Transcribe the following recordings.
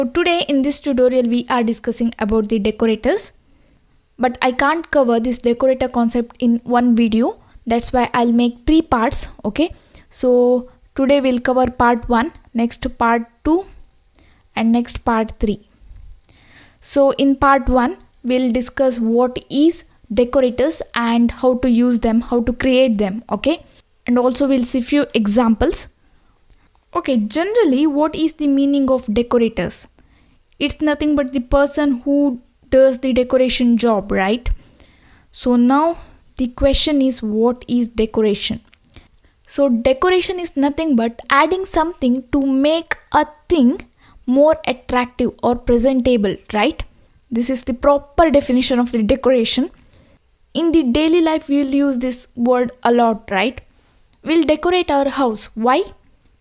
So today in this tutorial we are discussing about the decorators, but I can't cover this decorator concept in one video. That's why I'll make 3 parts. Okay, so today we'll cover part 1, next part 2 and next part 3. So in part 1 we'll discuss what is decorators and how to use them, how to create them. Okay, and also we'll see few examples. Okay, generally what is the meaning of decorators? It's nothing but the person who does the decoration job, right? So now the question is, what is decoration? So decoration is nothing but adding something to make a thing more attractive or presentable, right? This is the proper definition of the decoration. In the daily life we'll use this word a lot, right? We'll decorate our house. Why?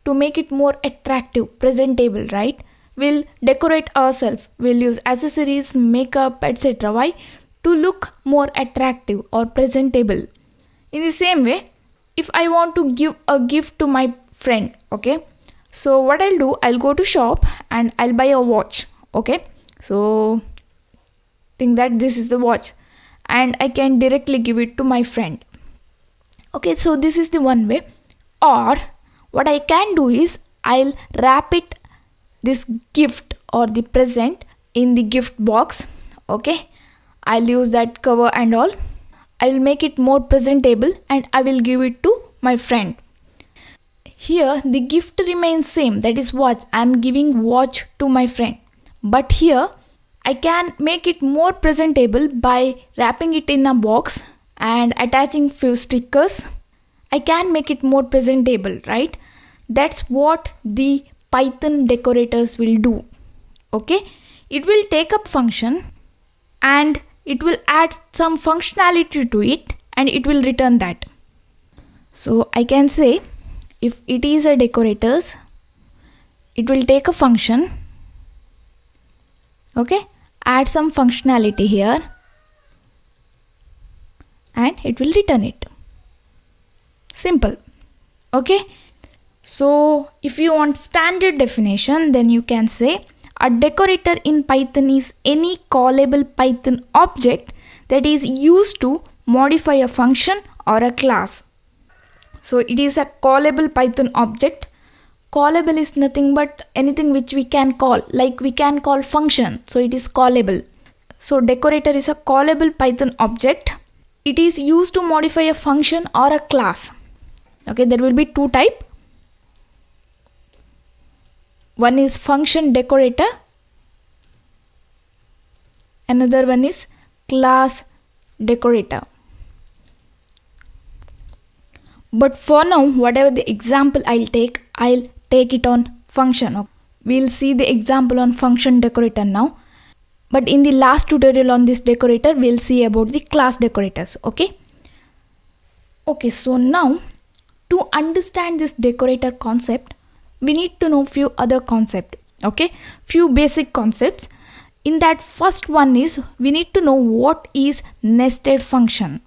To make it more attractive, presentable, right? We'll decorate ourselves. We'll use accessories, makeup, etc. Why? To look more attractive or presentable. In the same way, if I want to give a gift to my friend, okay, so what I'll do, I'll go to shop and I'll buy a watch. Okay, so think that this is the watch and I can directly give it to my friend. Okay, so this is the one way. Or what I can do is I'll wrap it, this gift or the present, in the gift box. Okay, I'll use that cover and all. I will make it more presentable and I will give it to my friend. Here the gift remains same, that is watch. I am giving watch to my friend. But here I can make it more presentable by wrapping it in a box and attaching few stickers. I can make it more presentable, right? That's what the Python decorators will do. Okay, it will take up function and it will add some functionality to it and it will return that. So I can say, if it is a decorators, it will take a function, okay, add some functionality here and it will return it. Simple. Okay, so if you want standard definition, then you can say a decorator in Python is any callable Python object that is used to modify a function or a class. So it is a callable Python object. Callable is nothing but anything which we can call, like we can call function, so it is callable. So decorator is a callable Python object. It is used to modify a function or a class. Okay, there will be 2 types. One is function decorator, another one is class decorator. But for now, whatever the example I'll take it on function. We'll see the example on function decorator now. But in the last tutorial on this decorator, we'll see about the class decorators. Okay, so now to understand this decorator concept, we need to know few other concepts. Okay, few basic concepts. In that, first one is we need to know what is nested function.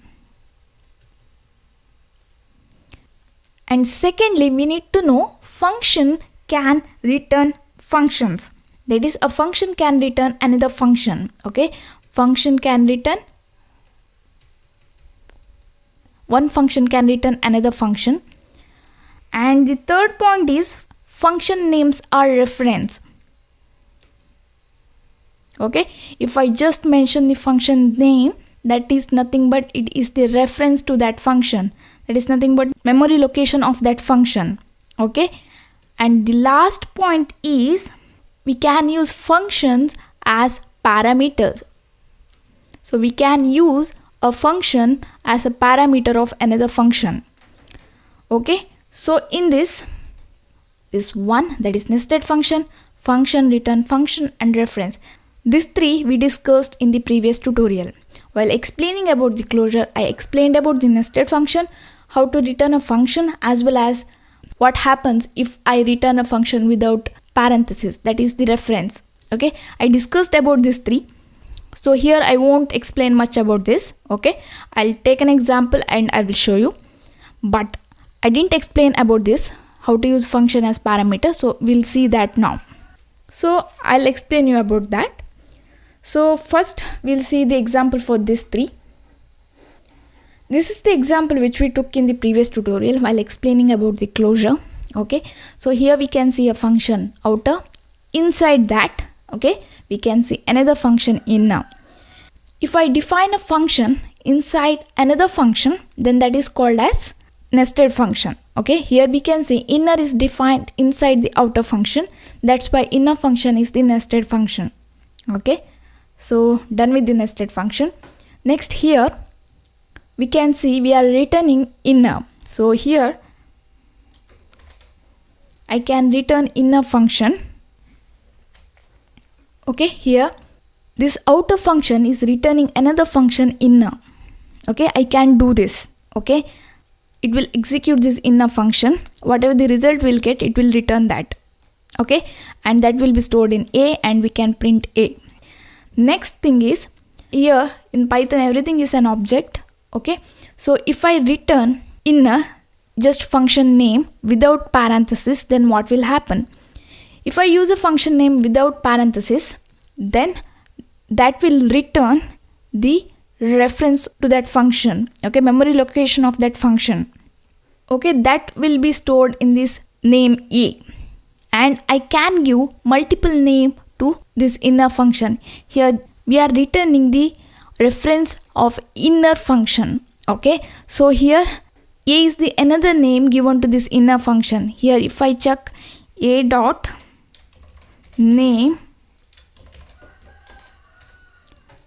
And secondly, we need to know function can return functions. That is, a function can return another function. Okay, function can return one function, can return another function. And the third point is function names are reference. Okay, if I just mention the function name, that is nothing but it is the reference to that function. That is nothing but memory location of that function. Okay, and the last point is we can use functions as parameters. So we can use a function as a parameter of another function. Okay, so in this one, that is nested function, function, return function and reference. These 3 we discussed in the previous tutorial. While explaining about the closure, I explained about the nested function, how to return a function, as well as what happens if I return a function without parenthesis, that is the reference. Okay, I discussed about these 3. So here I won't explain much about this. Okay, I'll take an example and I will show you. But I didn't explain about this, how to use function as parameter, so we'll see that now. So I'll explain you about that. So first we'll see the example for this 3. This is the example which we took in the previous tutorial while explaining about the closure. Okay, so here we can see a function outer. Inside that, okay, we can see another function inner. If I define a function inside another function, then that is called as nested function. Okay, here we can see inner is defined inside the outer function. That's why inner function is the nested function. Okay, so done with the nested function. Next, here we can see we are returning inner. So here I can return inner function. Okay, here this outer function is returning another function inner. Okay, I can do this. Okay, it will execute this inner function. Whatever the result will get, it will return that. Okay, and that will be stored in A, and we can print A. Next thing is, here in Python everything is an object. Okay, so if I return inner just function name without parenthesis, then what will happen? If I use a function name without parenthesis, then that will return the reference to that function. Okay, memory location of that function. Okay, that will be stored in this name A, and I can give multiple name to this inner function. Here we are returning the reference of inner function. Okay, so here A is the another name given to this inner function. Here if I check A dot name,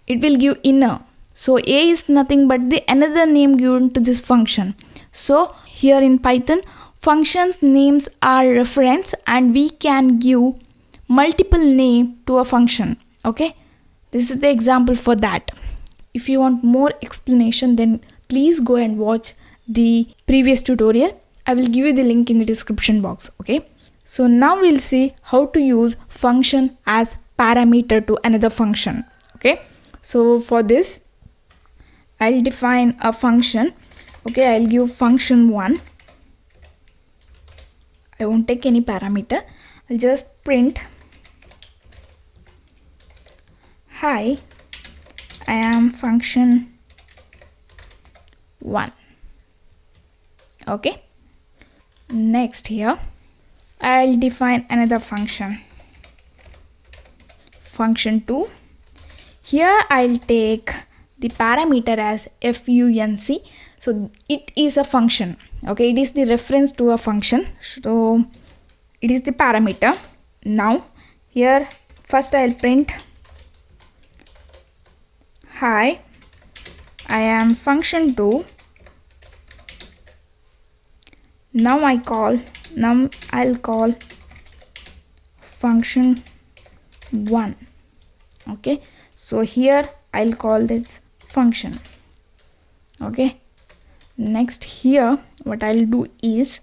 it will give inner. So A is nothing but the another name given to this function. So here in Python, functions names are reference, and we can give multiple name to a function. Okay, this is the example for that. If you want more explanation, then please go and watch the previous tutorial. I will give you the link in the description box. Okay, so now we'll see how to use function as parameter to another function. Okay, so for this I'll define a function. Okay, I'll give function 1. I won't take any parameter. I'll just print, hi, I am function 1. Okay, next here I'll define another function, function 2. Here I'll take the parameter as func. So it is a function. Okay, it is the reference to a function, so it is the parameter. Now here first I'll print, hi, I am function 2. Now I'll call function 1. Okay, so here I'll call this function. Okay, next here what I'll do is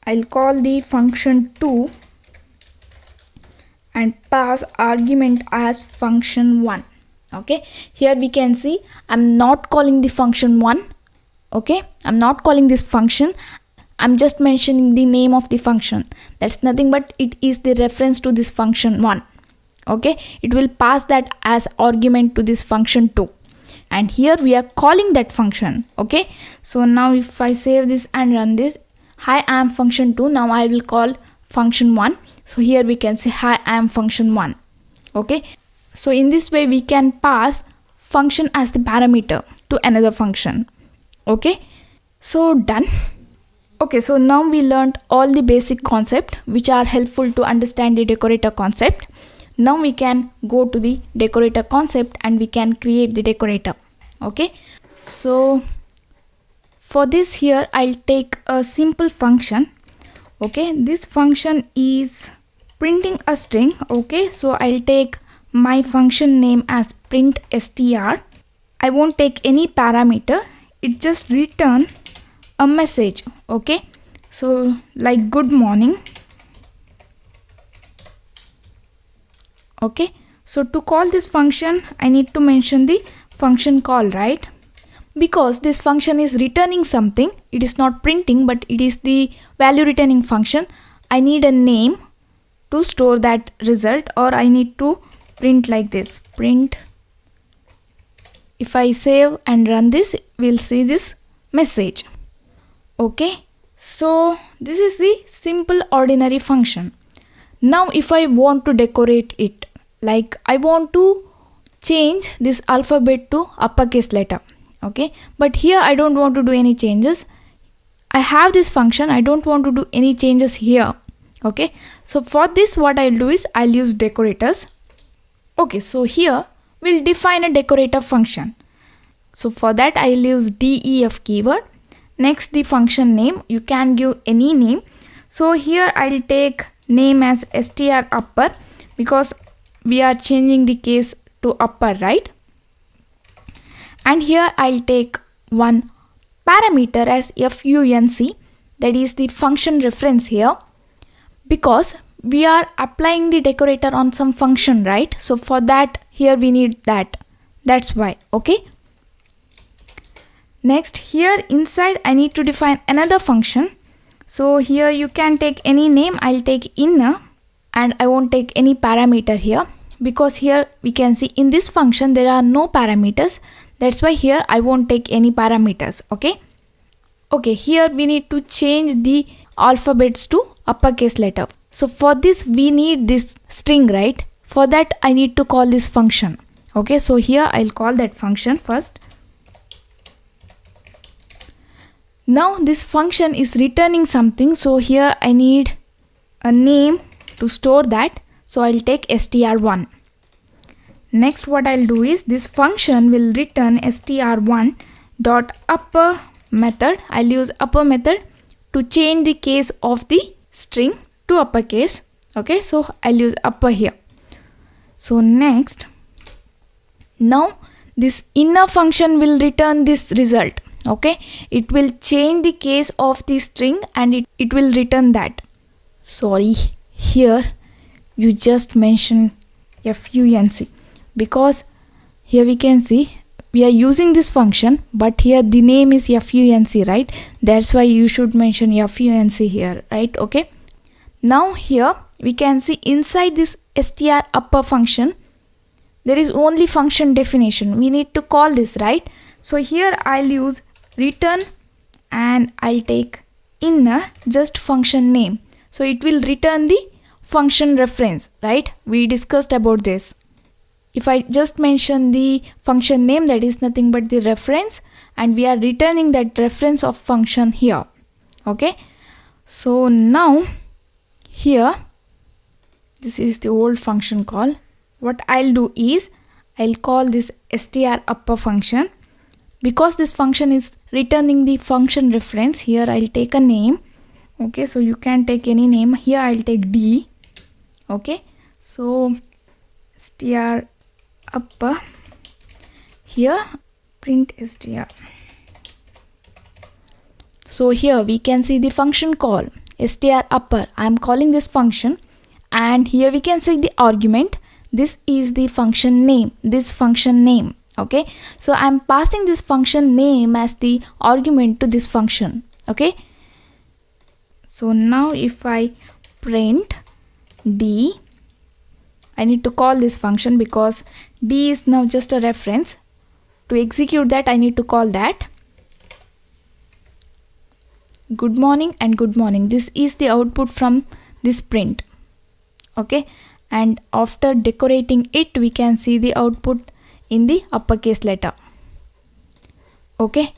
I'll call the function 2 and pass argument as function 1. Okay, here we can see I'm not calling the function 1. Okay, I'm not calling this function, I'm just mentioning the name of the function. That's nothing but it is the reference to this function 1. Okay, it will pass that as argument to this function 2, and here we are calling that function. Okay, so now if I save this and run this, hi, I am function 2. Now I will call function 1. So here we can say hi, I am function 1. Okay, so in this way we can pass function as the parameter to another function. Okay, so done. Okay, so now we learned all the basic concepts which are helpful to understand the decorator concept. Now we can go to the decorator concept and we can create the decorator. Okay, so for this here I'll take a simple function. Okay, this function is printing a string. Okay, so I'll take my function name as print str. I won't take any parameter, it just return a message. Okay, so like good morning. Okay, so to call this function I need to mention the function call, right? Because this function is returning something, it is not printing but it is the value returning function. I need a name to store that result, or I need to print like this, print. If I save and run this, we'll see this message. Okay, so this is the simple ordinary function. Now if I want to decorate it, like I want to change this alphabet to uppercase letter, okay, but here I don't want to do any changes. I have this function, I don't want to do any changes here. Okay, so for this what I'll do is I'll use decorators. Okay, so here we'll define a decorator function. So for that I'll use def keyword. Next, the function name, you can give any name. So here I'll take name as str upper because we are changing the case to upper, right? And here I'll take one parameter as func, that is the function reference here, because we are applying the decorator on some function, right? So for that here we need that, that's why. Okay, next here inside I need to define another function. So here you can take any name, I'll take inner, and I won't take any parameter here because here we can see in this function there are no parameters. That's why here I won't take any parameters. Okay, here we need to change the alphabets to uppercase letter. So for this we need this string, right? For that I need to call this function. Okay, so here I'll call that function first. Now this function is returning something, so here I need a name to store that, so I'll take str1. Next what I'll do is this function will return str1 dot upper method. I'll use upper method to change the case of the string to uppercase. Okay, so I'll use upper here. So next, now this inner function will return this result. Okay, it will change the case of the string and it will return that. Sorry, here you just mentioned func, because here we can see we are using this function, but here the name is func, right? That's why you should mention func here, right? Okay, now here we can see inside this str upper function there is only function definition. We need to call this, right? So here I'll use return and I'll take inner just function name, so it will return the function reference, right? We discussed about this. If I just mention the function name, that is nothing but the reference, and we are returning that reference of function here. Okay, so now here this is the old function call. What I'll do is I'll call this str upper function. Because this function is returning the function reference, here I'll take a name. Okay, so you can take any name. Here I'll take D. Okay, so str upper, here print str. So here we can see the function call str upper. I am calling this function, and here we can see the argument. This is the function name, this function name. Okay, so I'm passing this function name as the argument to this function. Okay, so now if I print D, I need to call this function because D is now just a reference. To execute that I need to call that good morning and good morning. This is the output from this print. Okay, and after decorating it we can see the output in the uppercase letter. Okay,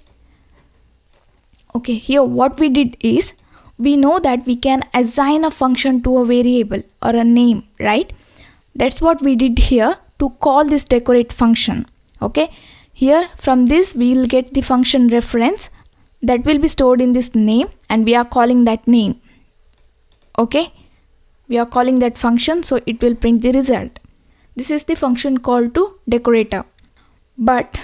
here what we did is we know that we can assign a function to a variable or a name, right? That's what we did here to call this decorate function. Okay, here from this we will get the function reference that will be stored in this name, and we are calling that name. Okay, we are calling that function, so it will print the result. This is the function call to decorator. But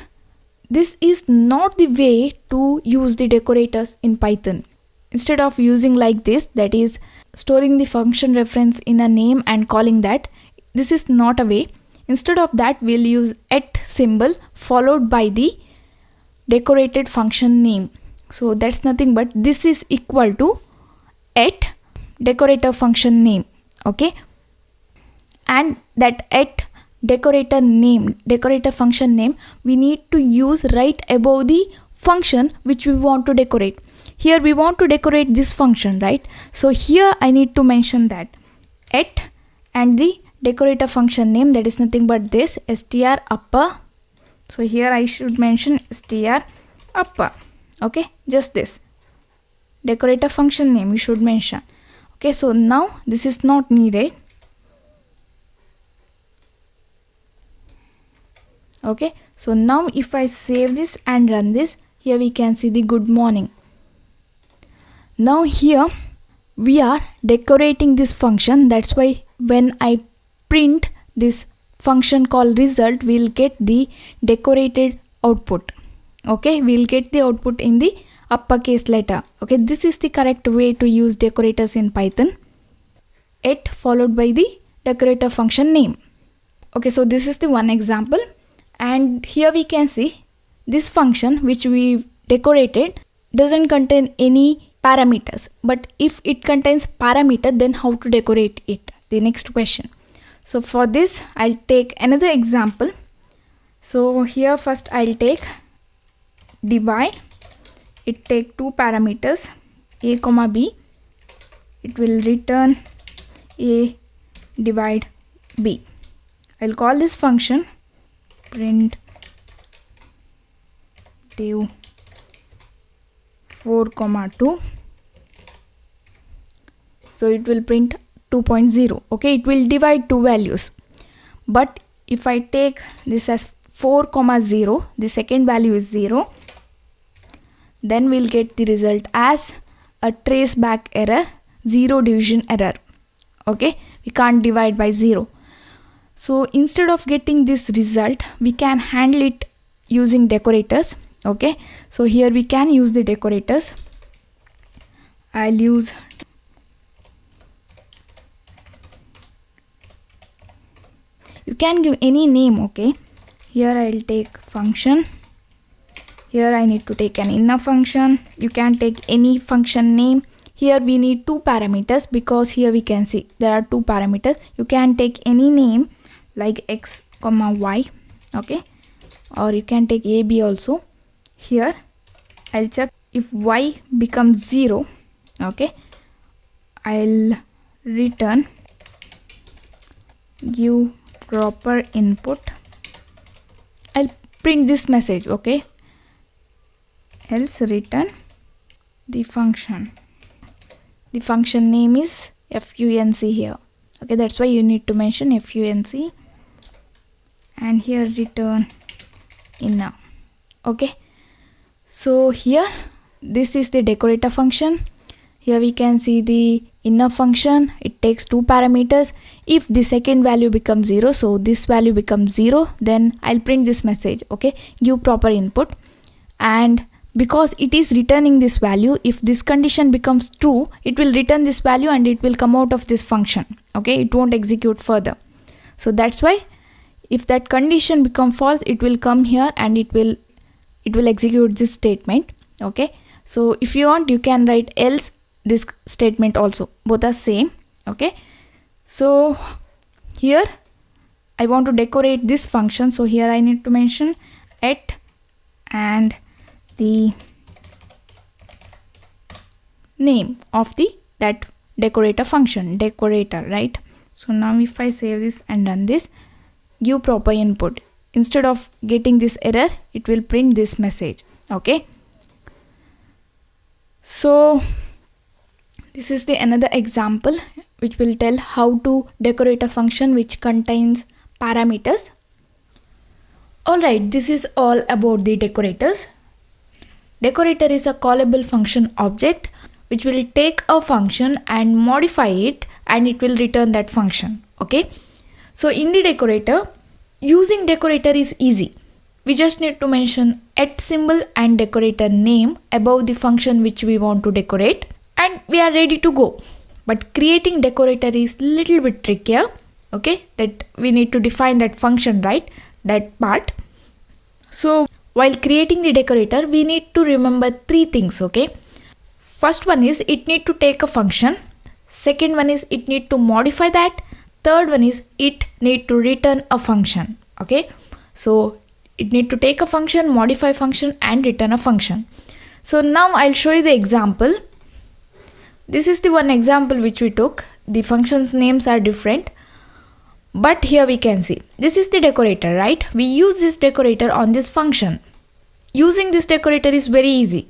this is not the way to use the decorators in Python. Instead of using like this, that is storing the function reference in a name and calling that, this is not a way. Instead of that we'll use @ symbol followed by the decorated function name. So that's nothing but this is equal to @ decorator function name. Okay, and that at decorator function name, we need to use right above the function which we want to decorate. Here we want to decorate this function, right? So here I need to mention that at and the decorator function name, that is nothing but this str upper. So here I should mention str upper. Okay, just this decorator function name you should mention. Okay, so now this is not needed. Okay, so now if I save this and run this, here we can see the good morning. Now here we are decorating this function. That's why when I print this function called result, we'll get the decorated output. Okay, we'll get the output in the uppercase letter. Okay, this is the correct way to use decorators in Python. At followed by the decorator function name. Okay, so this is the one example, and here we can see this function which we decorated doesn't contain any parameters, but if it contains parameter, then how to decorate it? The next question. So for this I'll take another example. So here first I'll take divide. It take two parameters, a comma b. It will return a divide b. I'll call this function print div 4,2. So it will print 2.0. Okay, it will divide two values. But if I take this as 4,0, the second value is 0, then we'll get the result as a traceback error, 0 division error. Okay, we can't divide by 0. So instead of getting this result, we can handle it using decorators. Okay, so here we can use the decorators. I'll use you can give any name. Okay, here I'll take function. Here I need to take an inner function. You can take any function name. Here we need two parameters because here we can see there are two parameters. You can take any name like x comma y. Okay, or you can take a b also. Here I'll check if y becomes 0. Okay, I'll return give proper input. I'll print this message. Okay, else return the function. The function name is func here. Okay, that's why you need to mention func, and here return inner. Okay, so here this is the decorator function. Here we can see the inner function. It takes two parameters. If the second value becomes 0, so this value becomes 0, then I'll print this message. Okay, give proper input. And because it is returning this value, if this condition becomes true, it will return this value and it will come out of this function. Okay, it won't execute further. So that's why if that condition become false, it will come here and it will execute this statement. Okay, so if you want, you can write else this statement also. Both are same. Okay, so here I want to decorate this function. So here I need to mention at and the name of that decorator function, decorator, right? So now if I save this and run this, give proper input, instead of getting this error, it will print this message. Okay, so this is the another example which will tell how to decorate a function which contains parameters. Alright, this is all about the decorators. Decorator is a callable function object which will take a function and modify it, and it will return that function. Okay, so in the decorator, using decorator is easy. We just need to mention at symbol and decorator name above the function which we want to decorate, and we are ready to go. But creating decorator is little bit trickier. Okay, that we need to define that function, right? That part. So while creating the decorator, we need to remember three things. Okay, first one is it need to take a function. Second one is it need to modify that. third one is it need to return a function. Okay, so it need to take a function, modify function and return a function. So now I'll show you the example. This is the one example which we took. The functions names are different, but here we can see this is the decorator, right? We use this decorator on this function. Using this decorator is very easy.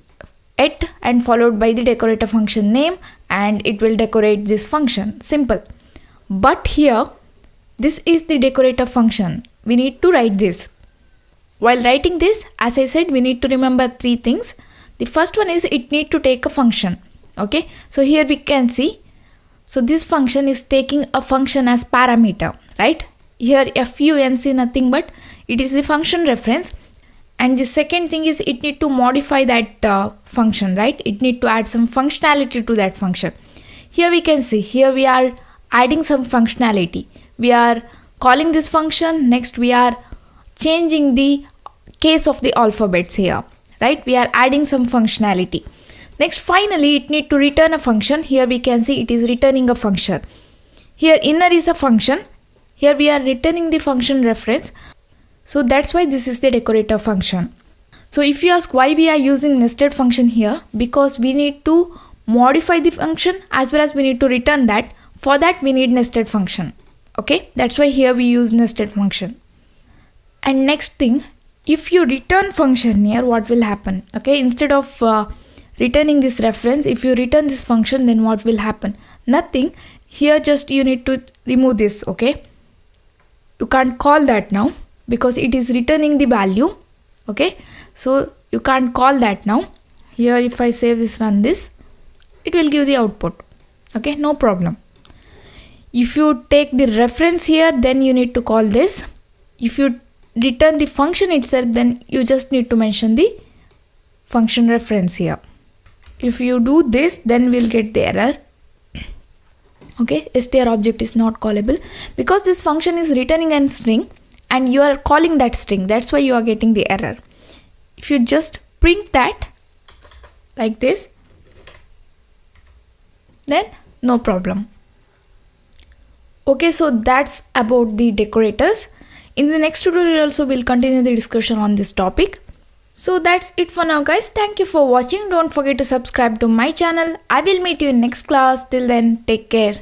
It and followed by the decorator function name, and it will decorate this function. Simple. But here this is the decorator function. We need to write this. While writing this, as I said, we need to remember three things. The first one is it need to take a function. Okay, so here we can see, so this function is taking a function as parameter, right? Here func nothing but it is the function reference. And the second thing is it need to modify that function, right? It need to add some functionality to that function. Here we can see, here we are adding some functionality. We are calling this function, next we are changing the case of the alphabets here, right? We are adding some functionality. Next, finally, it need to return a function. Here we can see it is returning a function. Here inner is a function. Here we are returning the function reference. So that's why this is the decorator function. So if you ask why we are using nested function here, because we need to modify the function as well as we need to return that. For that we need nested function. Okay, that's why here we use nested function. And next thing, if you return function here, what will happen? Okay, instead of returning this reference, if you return this function, then what will happen? Nothing. Here just you need to remove this. Okay, you can't call that now because it is returning the value. Okay, so you can't call that now. Here if I save this, run this, it will give the output. Okay, no problem. If you take the reference here, then you need to call this. If you return the function itself, then you just need to mention the function reference here. If you do this, then we'll get the error. Okay, str object is not callable because this function is returning a string and you are calling that string. That's why you are getting the error. If you just print that like this, then no problem. Okay, so that's about the decorators. In the next tutorial also we'll continue the discussion on this topic. So that's it for now guys. Thank you for watching. Don't forget to subscribe to my channel. I will meet you in next class. Till then, take care.